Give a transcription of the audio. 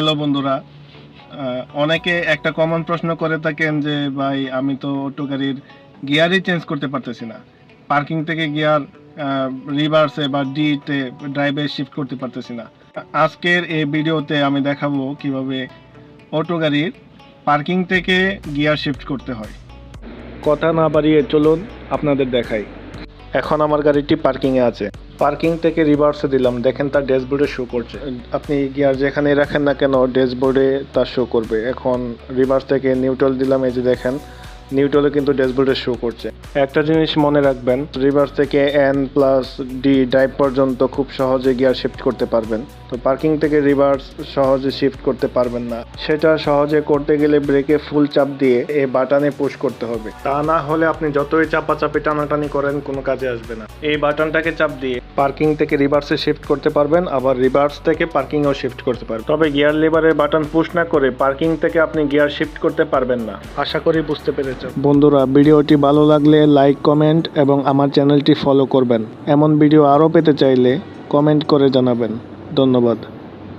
Hello বন্ধুরা, অনেকে একটা কমন প্রশ্ন করে থাকেন যে ভাই আমি তো অটো গাড়ির গিয়ারই চেঞ্জ করতে পারতেছি না, পার্কিং থেকে গিয়ার রিভার্সে বা ডিতে ড্রাইভে শিফট করতে পারতেছি না। আজকের এই ভিডিওতে আমি দেখাবো কিভাবে অটো গাড়ির পার্কিং থেকে গিয়ার শিফট করতে হয়। কথা না বাড়িয়ে চলুন আপনাদের দেখাই। এখন আমার গাড়িটি পার্কিংয়ে আছে, পার্কিং থেকে রিভার্সে দিলাম, দেখেন তার ড্যাশবোর্ডে শো করছে। আপনি গিয়ার যেখানে রাখেন না কেন ড্যাশবোর্ডে তার শো করবে। এখন রিভার্স থেকে নিউট্রাল দিলাম, এই যে দেখেন নিউট্রালে কিন্তু ড্যাশবোর্ডে শো করছে। একটা জিনিস মনে রাখবেন, রিভার্স থেকে N+D ড্রাইভ পর্যন্ত খুব সহজে গিয়ার শিফট করতে পারবেন, তো পার্কিং থেকে রিভার্স সহজে শিফট করতে পারবেন না। সেটা সহজে করতে গেলে ব্রেকে ফুল চাপ দিয়ে এই বাটনে পুশ করতে হবে, তা না হলে আপনি যতই চাপাচাপি টানাটানি করেন কোনো কাজে আসবে না। এই বাটনটাকে চাপ দিয়ে পার্কিং থেকে রিভার্সে শিফট করতে পারবেন, আবার রিভার্স থেকে পার্কিংও শিফট করতে পারবেন। তবে গিয়ার লিভারের বাটন পুশ না করে পার্কিং থেকে আপনি গিয়ার শিফট করতে পারবেন না। আশা করি বুঝতে পেরেছেন। বন্ধুরা, ভিডিওটি ভালো লাগলে লাইক, কমেন্ট এবং আমার চ্যানেলটি ফলো করবেন। এমন ভিডিও আরও পেতে চাইলে কমেন্ট করে জানাবেন। ধন্যবাদ।